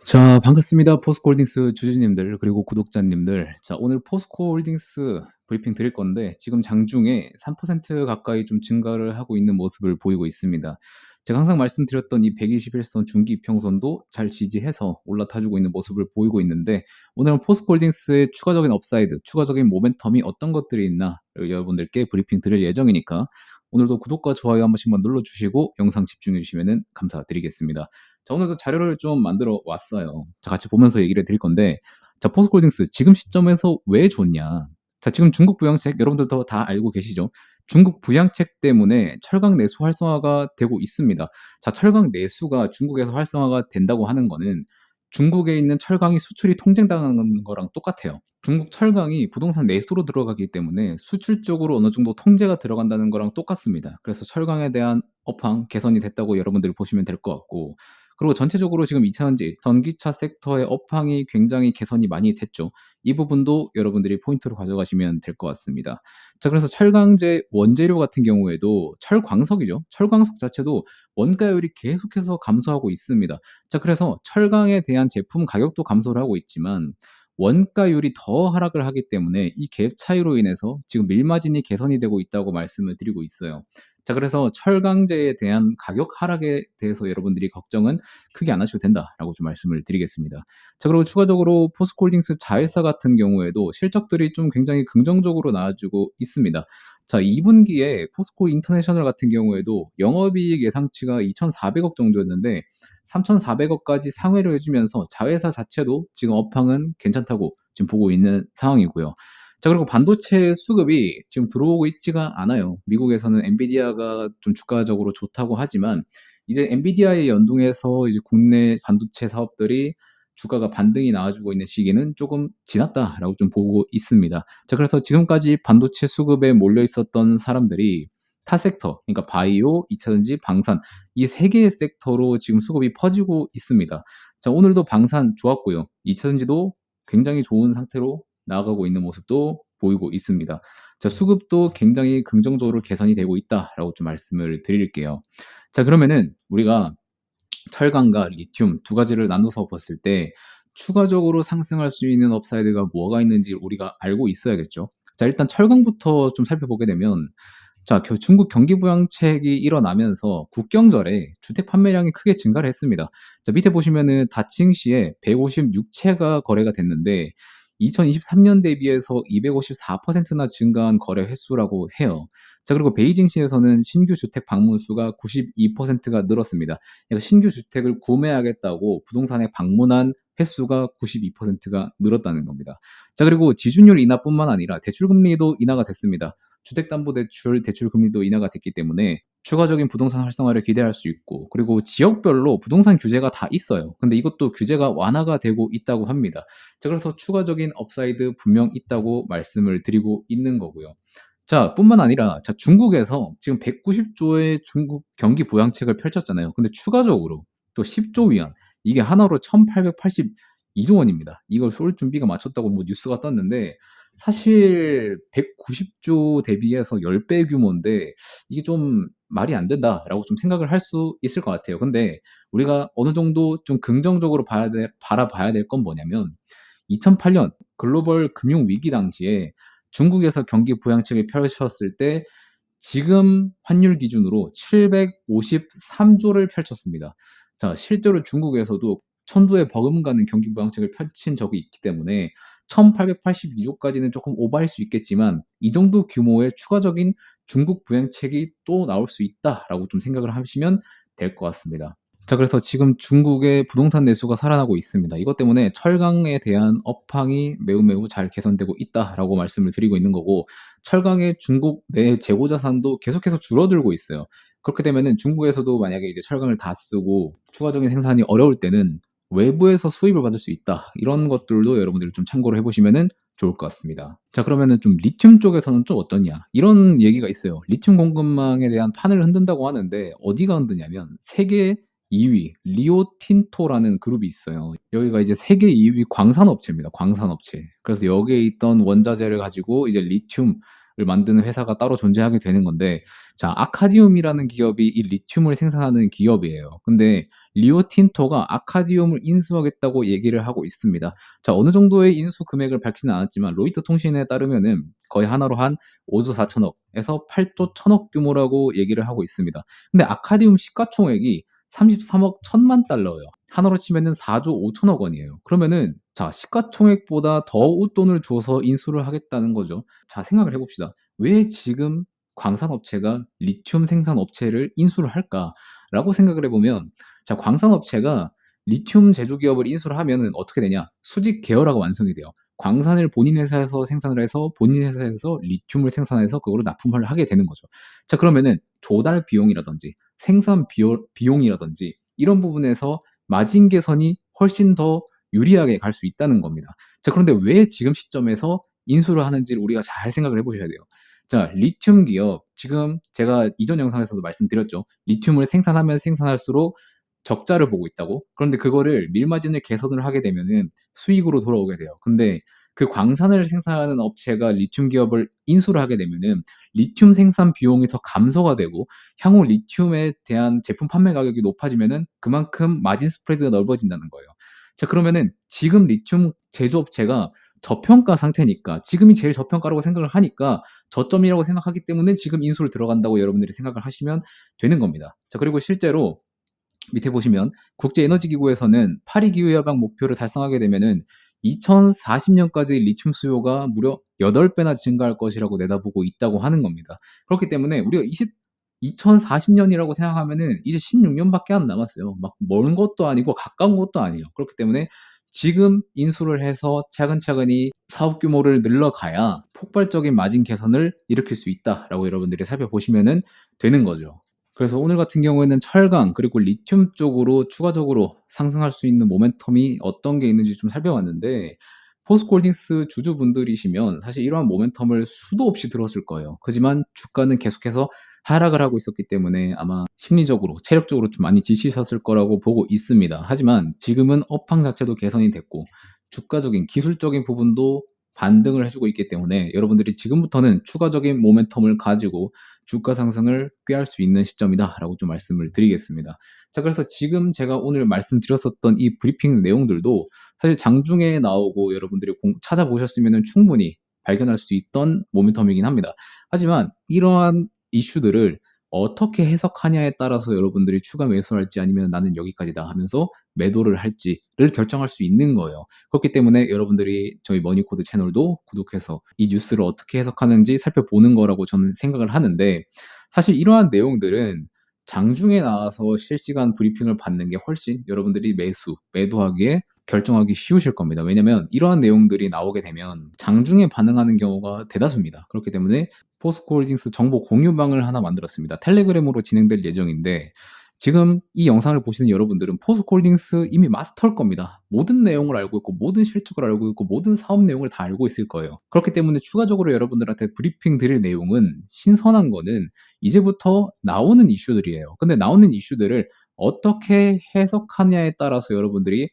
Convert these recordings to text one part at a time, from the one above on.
자, 반갑습니다. 포스코홀딩스 주주님들 그리고 구독자님들. 자, 오늘 포스코홀딩스 브리핑 드릴 건데 지금 장중에 3% 가까이 좀 증가를 하고 있는 모습을 보이고 있습니다. 제가 항상 말씀드렸던 이 121선 중기 이평선도 잘 지지해서 올라타주고 있는 모습을 보이고 있는데, 오늘은 포스코홀딩스의 추가적인 업사이드, 추가적인 모멘텀이 어떤 것들이 있나 여러분들께 브리핑 드릴 예정이니까 오늘도 구독과 좋아요 한 번씩만 눌러주시고 영상 집중해 주시면 감사드리겠습니다. 자, 오늘도 자료를 좀 만들어 왔어요. 자, 같이 보면서 얘기를 드릴 건데, 자, 포스코홀딩스 지금 시점에서 왜 좋냐? 자, 지금 중국 부양책 여러분들도 다 알고 계시죠? 중국 부양책 때문에 철강 내수 활성화가 되고 있습니다. 자, 철강 내수가 중국에서 활성화가 된다고 하는 거는 중국에 있는 철강이 수출이 통제당하는 거랑 똑같아요. 중국 철강이 부동산 내수로 들어가기 때문에 수출적으로 어느 정도 통제가 들어간다는 거랑 똑같습니다. 그래서 철강에 대한 업황 개선이 됐다고 여러분들이 보시면 될 것 같고, 그리고 전체적으로 지금 2차전지 전기차 섹터의 업황이 굉장히 개선이 많이 됐죠. 이 부분도 여러분들이 포인트로 가져가시면 될 것 같습니다. 자, 그래서 철강제 원재료 같은 경우에도 철광석이죠. 철광석 자체도 원가율이 계속해서 감소하고 있습니다. 자, 그래서 철강에 대한 제품 가격도 감소를 하고 있지만 원가율이 더 하락을 하기 때문에 이 갭 차이로 인해서 지금 밀마진이 개선이 되고 있다고 말씀을 드리고 있어요. 자, 그래서 철강제에 대한 가격 하락에 대해서 여러분들이 걱정은 크게 안 하셔도 된다라고 좀 말씀을 드리겠습니다. 자, 그리고 추가적으로 포스코홀딩스 자회사 같은 경우에도 실적들이 좀 굉장히 긍정적으로 나와주고 있습니다. 자, 2분기에 포스코 인터내셔널 같은 경우에도 영업이익 예상치가 2,400억 정도였는데 3,400억까지 상회를 해주면서 자회사 자체도 지금 업황은 괜찮다고 지금 보고 있는 상황이고요. 자, 그리고 반도체 수급이 지금 들어오고 있지가 않아요. 미국에서는 엔비디아가 좀 주가적으로 좋다고 하지만 이제 엔비디아에 연동해서 이제 국내 반도체 사업들이 주가가 반등이 나와주고 있는 시기는 조금 지났다라고 좀 보고 있습니다. 자, 그래서 지금까지 반도체 수급에 몰려 있었던 사람들이 타 섹터, 그러니까 바이오, 2차전지, 방산, 이 세 개의 섹터로 지금 수급이 퍼지고 있습니다. 자, 오늘도 방산 좋았고요. 2차전지도 굉장히 좋은 상태로 나아가고 있는 모습도 보이고 있습니다. 자, 수급도 굉장히 긍정적으로 개선이 되고 있다라고 좀 말씀을 드릴게요. 자, 그러면은 우리가 철강과 리튬 두 가지를 나눠서 봤을 때 추가적으로 상승할 수 있는 업사이드가 뭐가 있는지 우리가 알고 있어야겠죠. 자, 일단 철강부터 좀 살펴보게 되면, 자, 중국 경기 부양책이 일어나면서 국경절에 주택 판매량이 크게 증가를 했습니다. 자, 밑에 보시면은 다칭시에 156채가 거래가 됐는데 2023년 대비해서 254%나 증가한 거래 횟수라고 해요. 자, 그리고 베이징시에서는 신규 주택 방문 수가 92%가 늘었습니다. 그러니까 신규 주택을 구매하겠다고 부동산에 방문한 횟수가 92%가 늘었다는 겁니다. 자, 그리고 지준율 인하뿐만 아니라 대출금리도 인하가 됐습니다. 주택담보대출 대출금리도 인하가 됐기 때문에 추가적인 부동산 활성화를 기대할 수 있고, 그리고 지역별로 부동산 규제가 다 있어요. 근데 이것도 규제가 완화가 되고 있다고 합니다. 자, 그래서 추가적인 업사이드 분명 있다고 말씀을 드리고 있는 거고요. 자, 뿐만 아니라 자, 중국에서 지금 190조의 중국 경기 부양책을 펼쳤잖아요. 근데 추가적으로 또 10조 위안, 이게 하나로 1,882조 원입니다. 이걸 쏠 준비가 마쳤다고 뭐 뉴스가 떴는데, 사실 190조 대비해서 10배 규모인데 이게 좀 말이 안 된다라고 좀 생각을 할 수 있을 것 같아요. 근데 우리가 어느 정도 좀 긍정적으로 바라봐야 될 건 뭐냐면, 2008년 글로벌 금융 위기 당시에 중국에서 경기 부양책을 펼쳤을 때 지금 환율 기준으로 753조를 펼쳤습니다. 자, 실제로 중국에서도 천조에 버금가는 경기 부양책을 펼친 적이 있기 때문에 1882조까지는 조금 오버할 수 있겠지만 이 정도 규모의 추가적인 중국 부양책이 또 나올 수 있다라고 좀 생각을 하시면 될 것 같습니다. 자, 그래서 지금 중국의 부동산 내수가 살아나고 있습니다. 이것 때문에 철강에 대한 업황이 매우 잘 개선되고 있다라고 말씀을 드리고 있는 거고, 철강의 중국 내 재고 자산도 계속해서 줄어들고 있어요. 그렇게 되면은 중국에서도 만약에 이제 철강을 다 쓰고 추가적인 생산이 어려울 때는 외부에서 수입을 받을 수 있다. 이런 것들도 여러분들이 좀 참고를 해보시면은 좋을 것 같습니다. 자, 그러면은 좀 리튬 쪽에서는 좀 어떠냐? 이런 얘기가 있어요. 리튬 공급망에 대한 판을 흔든다고 하는데 어디가 흔드냐면 세계 2위 리오틴토라는 그룹이 있어요. 여기가 이제 세계 2위 광산업체입니다. 광산업체. 그래서 여기에 있던 원자재를 가지고 이제 리튬 만드는 회사가 따로 존재하게 되는 건데, 자, 아카디움이라는 기업이 이 리튬을 생산하는 기업이에요. 근데 리오틴토가 아카디움을 인수하겠다고 얘기를 하고 있습니다. 자, 어느 정도의 인수 금액을 밝히진 않았지만 로이터 통신에 따르면은 거의 하나로 한 5조 4천억에서 8조 1천억 규모라고 얘기를 하고 있습니다. 근데 아카디움 시가총액이 33억 1천만 달러예요. 하나로 치면은 4조 5천억 원이에요. 그러면은 자, 시가총액보다 더 웃돈을 줘서 인수를 하겠다는 거죠. 자, 생각을 해봅시다. 왜 지금 광산업체가 리튬 생산 업체를 인수를 할까라고 생각을 해보면, 자, 광산업체가 리튬 제조 기업을 인수를 하면은 어떻게 되냐? 수직 계열화가 완성이 돼요. 광산을 본인 회사에서 생산을 해서 본인 회사에서 리튬을 생산해서 그거로 납품을 하게 되는 거죠. 자, 그러면은 조달 비용이라든지 생산 비용이라든지 이런 부분에서 마진 개선이 훨씬 더 유리하게 갈 수 있다는 겁니다. 자, 그런데 왜 지금 시점에서 인수를 하는지를 우리가 잘 생각을 해보셔야 돼요. 자, 리튬 기업, 지금 제가 이전 영상에서도 말씀드렸죠. 리튬을 생산하면 생산할수록 적자를 보고 있다고. 그런데 그거를 밀마진을 개선을 하게 되면은 수익으로 돌아오게 돼요. 근데 그 광산을 생산하는 업체가 리튬 기업을 인수를 하게 되면은 리튬 생산 비용이 더 감소가 되고, 향후 리튬에 대한 제품 판매 가격이 높아지면은 그만큼 마진 스프레드가 넓어진다는 거예요. 자, 그러면은 지금 리튬 제조업체가 저평가 상태니까, 지금이 제일 저평가라고 생각을 하니까 저점이라고 생각하기 때문에 지금 인수를 들어간다고 여러분들이 생각을 하시면 되는 겁니다. 자, 그리고 실제로 밑에 보시면 국제에너지기구에서는 파리 기후협약 목표를 달성하게 되면은 2040년까지 리튬 수요가 무려 8배나 증가할 것이라고 내다보고 있다고 하는 겁니다. 그렇기 때문에 우리가 2040년이라고 생각하면은 이제 16년밖에 안 남았어요. 막 먼 것도 아니고 가까운 것도 아니에요. 그렇기 때문에 지금 인수를 해서 차근차근히 사업 규모를 늘려가야 폭발적인 마진 개선을 일으킬 수 있다라고 여러분들이 살펴보시면 되는 거죠. 그래서 오늘 같은 경우에는 철강 그리고 리튬 쪽으로 추가적으로 상승할 수 있는 모멘텀이 어떤 게 있는지 좀 살펴봤는데, 포스코홀딩스 주주분들이시면 사실 이러한 모멘텀을 수도 없이 들었을 거예요. 하지만 주가는 계속해서 하락을 하고 있었기 때문에 아마 심리적으로, 체력적으로 좀 많이 지치셨을 거라고 보고 있습니다. 하지만 지금은 업황 자체도 개선이 됐고 주가적인 기술적인 부분도 반등을 해주고 있기 때문에 여러분들이 지금부터는 추가적인 모멘텀을 가지고 주가 상승을 꾀할 수 있는 시점이다라고 좀 말씀을 드리겠습니다. 자, 그래서 지금 제가 오늘 말씀드렸었던 이 브리핑 내용들도 사실 장중에 나오고 여러분들이 찾아보셨으면 충분히 발견할 수 있던 모멘텀이긴 합니다. 하지만 이러한 이슈들을 어떻게 해석하냐에 따라서 여러분들이 추가 매수할지 아니면 나는 여기까지다 하면서 매도를 할지를 결정할 수 있는 거예요. 그렇기 때문에 여러분들이 저희 머니코드 채널도 구독해서 이 뉴스를 어떻게 해석하는지 살펴보는 거라고 저는 생각을 하는데, 사실 이러한 내용들은 장중에 나와서 실시간 브리핑을 받는 게 훨씬 여러분들이 매도하기에 결정하기 쉬우실 겁니다. 왜냐면 이러한 내용들이 나오게 되면 장중에 반응하는 경우가 대다수입니다. 그렇기 때문에 포스코홀딩스 정보 공유방을 하나 만들었습니다. 텔레그램으로 진행될 예정인데, 지금 이 영상을 보시는 여러분들은 포스코홀딩스 이미 마스터일 겁니다. 모든 내용을 알고 있고 모든 실적을 알고 있고 모든 사업 내용을 다 알고 있을 거예요. 그렇기 때문에 추가적으로 여러분들한테 브리핑 드릴 내용은, 신선한 거는 이제부터 나오는 이슈들이에요. 근데 나오는 이슈들을 어떻게 해석하냐에 따라서 여러분들이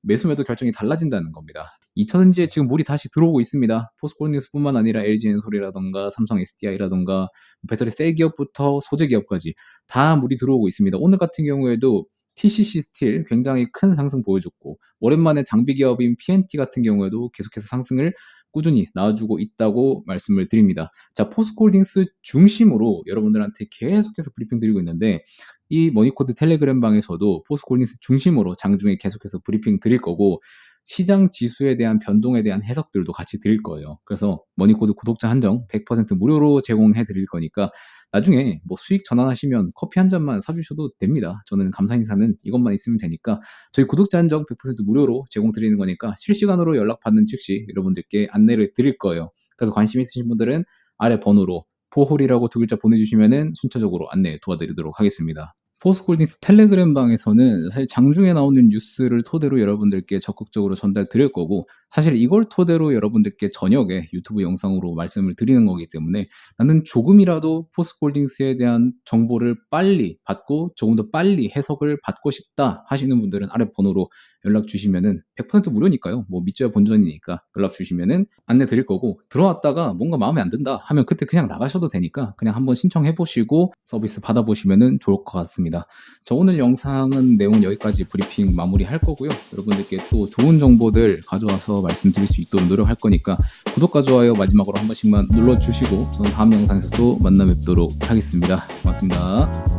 매수 매도 결정이 달라진다는 겁니다. 2차전지에 지금 물이 다시 들어오고 있습니다. 포스코홀딩스뿐만 아니라 LG엔솔이라던가 삼성 SDI라던가 배터리 셀 기업부터 소재 기업까지 다 물이 들어오고 있습니다. 오늘 같은 경우에도 TCC 스틸 굉장히 큰 상승 보여줬고, 오랜만에 장비 기업인 PNT 같은 경우에도 계속해서 상승을 꾸준히 나와주고 있다고 말씀을 드립니다. 자, 포스코홀딩스 중심으로 여러분들한테 계속해서 브리핑 드리고 있는데, 이 머니코드 텔레그램 방에서도 포스코홀딩스 중심으로 장중에 계속해서 브리핑 드릴 거고, 시장 지수에 대한 변동에 대한 해석들도 같이 드릴 거예요. 그래서 머니코드 구독자 한정 100% 무료로 제공해 드릴 거니까 나중에 뭐 수익 전환하시면 커피 한 잔만 사주셔도 됩니다. 저는 감사 인사는 이것만 있으면 되니까 저희 구독자 한정 100% 무료로 제공 드리는 거니까 실시간으로 연락받는 즉시 여러분들께 안내를 드릴 거예요. 그래서 관심 있으신 분들은 아래 번호로 포홀이라고 두 글자 보내주시면은 순차적으로 안내 도와드리도록 하겠습니다. 포스코홀딩스 텔레그램 방에서는 사실 장중에 나오는 뉴스를 토대로 여러분들께 적극적으로 전달 드릴 거고, 사실 이걸 토대로 여러분들께 저녁에 유튜브 영상으로 말씀을 드리는 거기 때문에 '나는 조금이라도 포스코홀딩스에 대한 정보를 빨리 받고 조금 더 빨리 해석을 받고 싶다.' 하시는 분들은 아래 번호로 연락 주시면은 100% 무료니까요. 뭐 믿져야 본전이니까 연락 주시면은 안내 드릴 거고, 들어왔다가 뭔가 마음에 안 든다 하면 그때 그냥 나가셔도 되니까 그냥 한번 신청해 보시고 서비스 받아 보시면은 좋을 것 같습니다. 저 오늘 영상은 내용은 여기까지 브리핑 마무리할 거고요. 여러분들께 또 좋은 정보들 가져와서 말씀드릴 수 있도록 노력할 거니까 구독과 좋아요 마지막으로 한 번씩만 눌러 주시고 저는 다음 영상에서 또 만나 뵙도록 하겠습니다. 고맙습니다.